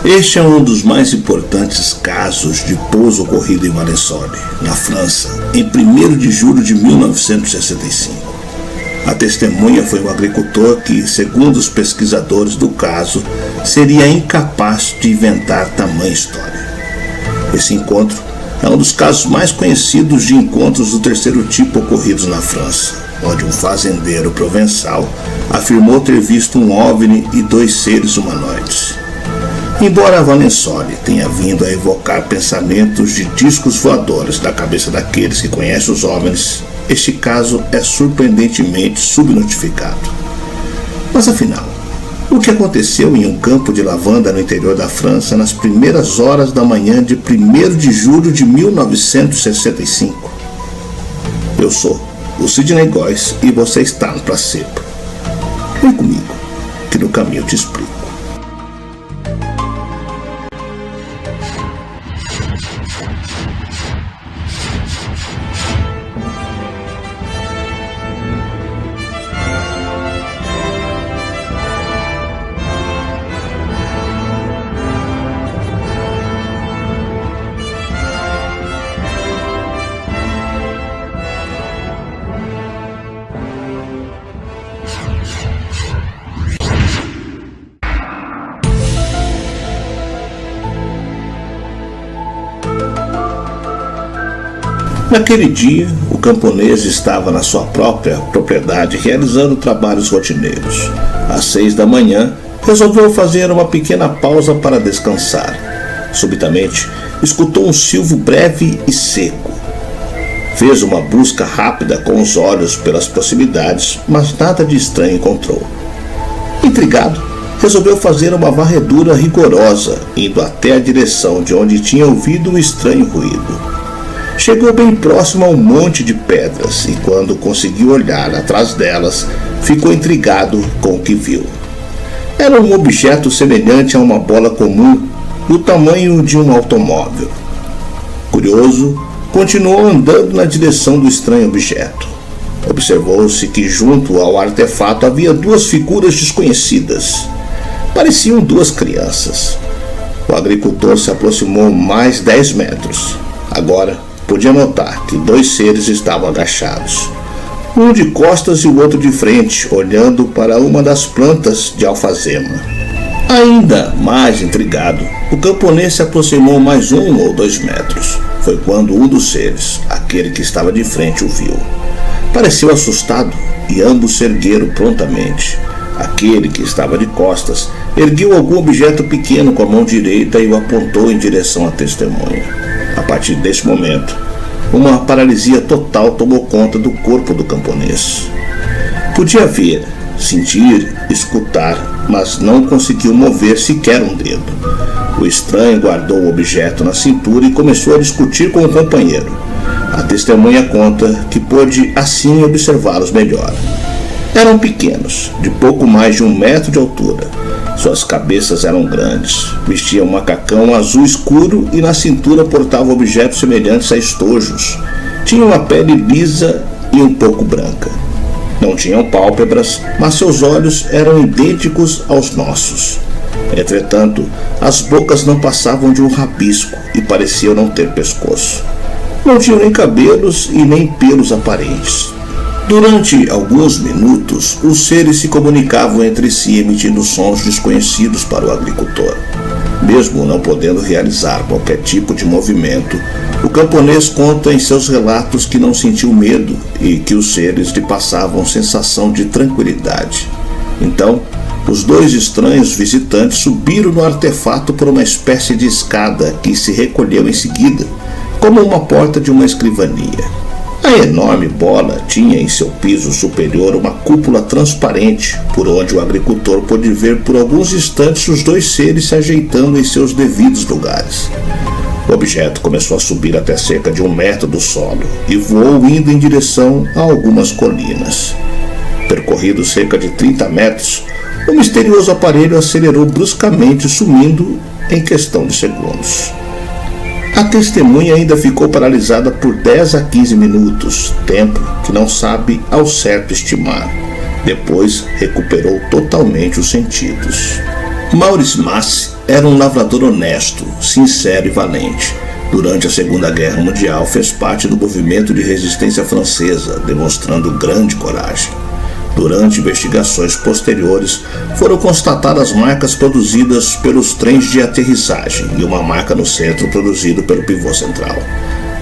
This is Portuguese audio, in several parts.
Este é um dos mais importantes casos de pouso ocorrido em Valençole, na França, em 1º de julho de 1965. A testemunha foi um agricultor que, segundo os pesquisadores do caso, seria incapaz de inventar tamanha história. Esse encontro é um dos casos mais conhecidos de encontros do terceiro tipo ocorridos na França, onde um fazendeiro provençal afirmou ter visto um OVNI e 2 seres humanoides. Embora Valençole tenha vindo a evocar pensamentos de discos voadores da cabeça daqueles que conhecem os OVNIs, este caso é surpreendentemente subnotificado. Mas afinal, o que aconteceu em um campo de lavanda no interior da França nas primeiras horas da manhã de 1º de julho de 1965? Eu sou o Sidney Góes e você está no Placebo. Vem comigo, que no caminho eu te explico. Naquele dia, o camponês estava na sua própria propriedade realizando trabalhos rotineiros. Às 6 da manhã, resolveu fazer uma pequena pausa para descansar. Subitamente, escutou um silvo breve e seco. Fez uma busca rápida com os olhos pelas proximidades, mas nada de estranho encontrou. Intrigado, resolveu fazer uma varredura rigorosa, indo até a direção de onde tinha ouvido o estranho ruído. Chegou bem próximo a um monte de pedras e, quando conseguiu olhar atrás delas, ficou intrigado com o que viu. Era um objeto semelhante a uma bola comum, do tamanho de um automóvel. Curioso, continuou andando na direção do estranho objeto. Observou-se que junto ao artefato havia 2 figuras desconhecidas. Pareciam 2 crianças. O agricultor se aproximou mais 10 metros. Agora, podia notar que 2 seres estavam agachados, um de costas e o outro de frente, olhando para uma das plantas de alfazema. Ainda mais intrigado, o camponês se aproximou mais 1 ou 2 metros. Foi quando um dos seres, aquele que estava de frente, o viu. Pareceu assustado e ambos se ergueram prontamente. Aquele que estava de costas ergueu algum objeto pequeno com a mão direita e o apontou em direção à testemunha. A partir desse momento, uma paralisia total tomou conta do corpo do camponês. Podia ver, sentir, escutar, mas não conseguiu mover sequer um dedo. O estranho guardou o objeto na cintura e começou a discutir com o companheiro. A testemunha conta que pôde assim observá-los melhor. Eram pequenos, de pouco mais de 1 metro de altura. Suas cabeças eram grandes, vestiam um macacão azul escuro e na cintura portavam objetos semelhantes a estojos. Tinham uma pele lisa e um pouco branca. Não tinham pálpebras, mas seus olhos eram idênticos aos nossos. Entretanto, as bocas não passavam de um rabisco e pareciam não ter pescoço. Não tinham nem cabelos e nem pelos aparentes. Durante alguns minutos, os seres se comunicavam entre si, emitindo sons desconhecidos para o agricultor. Mesmo não podendo realizar qualquer tipo de movimento, o camponês conta em seus relatos que não sentiu medo e que os seres lhe passavam sensação de tranquilidade. Então, os 2 estranhos visitantes subiram no artefato por uma espécie de escada que se recolheu em seguida, como uma porta de uma escrivania. A enorme bola tinha em seu piso superior uma cúpula transparente, por onde o agricultor pôde ver por alguns instantes os 2 seres se ajeitando em seus devidos lugares. O objeto começou a subir até cerca de 1 metro do solo e voou indo em direção a algumas colinas. Percorrido cerca de 30 metros, o misterioso aparelho acelerou bruscamente, sumindo em questão de segundos. A testemunha ainda ficou paralisada por 10 a 15 minutos, tempo que não sabe ao certo estimar. Depois recuperou totalmente os sentidos. Maurice Masse era um lavrador honesto, sincero e valente. Durante a Segunda Guerra Mundial fez parte do movimento de resistência francesa, demonstrando grande coragem. Durante investigações posteriores, foram constatadas marcas produzidas pelos trens de aterrissagem e uma marca no centro produzido pelo pivô central.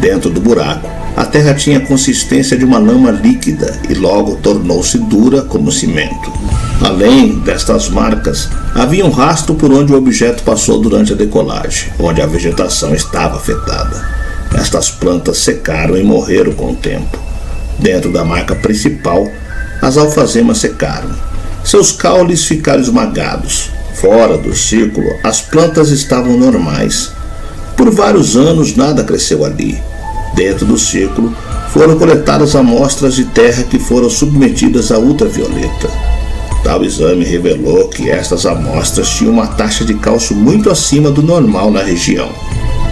Dentro do buraco, a terra tinha a consistência de uma lama líquida e logo tornou-se dura como cimento. Além destas marcas, havia um rastro por onde o objeto passou durante a decolagem, onde a vegetação estava afetada. Estas plantas secaram e morreram com o tempo. Dentro da marca principal, as alfazemas secaram. Seus caules ficaram esmagados. Fora do círculo, as plantas estavam normais. Por vários anos nada cresceu ali. Dentro do círculo, foram coletadas amostras de terra que foram submetidas à ultravioleta. Tal exame revelou que estas amostras tinham uma taxa de cálcio muito acima do normal na região.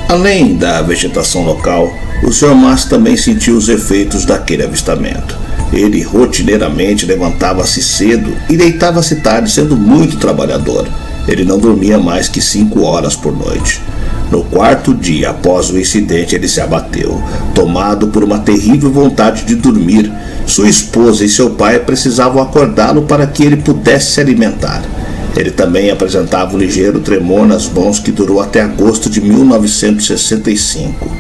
Além da vegetação local, o Sr. Mas também sentiu os efeitos daquele avistamento. Ele rotineiramente levantava-se cedo e deitava-se tarde, sendo muito trabalhador. Ele não dormia mais que 5 horas por noite. No quarto dia após o incidente, ele se abateu, tomado por uma terrível vontade de dormir. Sua esposa e seu pai precisavam acordá-lo para que ele pudesse se alimentar. Ele também apresentava um ligeiro tremor nas mãos que durou até agosto de 1965.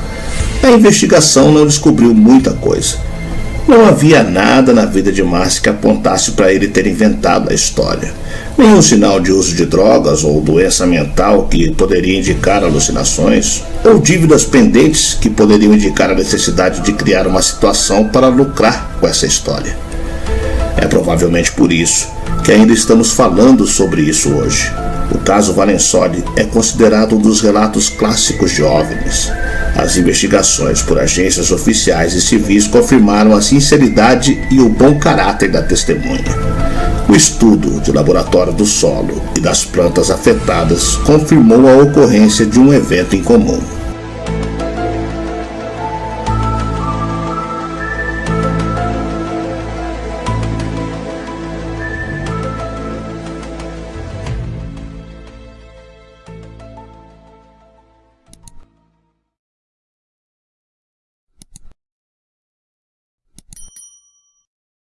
A investigação não descobriu muita coisa. Não havia nada na vida de Mas que apontasse para ele ter inventado a história. Nenhum sinal de uso de drogas ou doença mental que poderia indicar alucinações, ou dívidas pendentes que poderiam indicar a necessidade de criar uma situação para lucrar com essa história. É provavelmente por isso que ainda estamos falando sobre isso hoje. O caso Valensole é considerado um dos relatos clássicos de OVNIs. As investigações por agências oficiais e civis confirmaram a sinceridade e o bom caráter da testemunha. O estudo de laboratório do solo e das plantas afetadas confirmou a ocorrência de um evento incomum.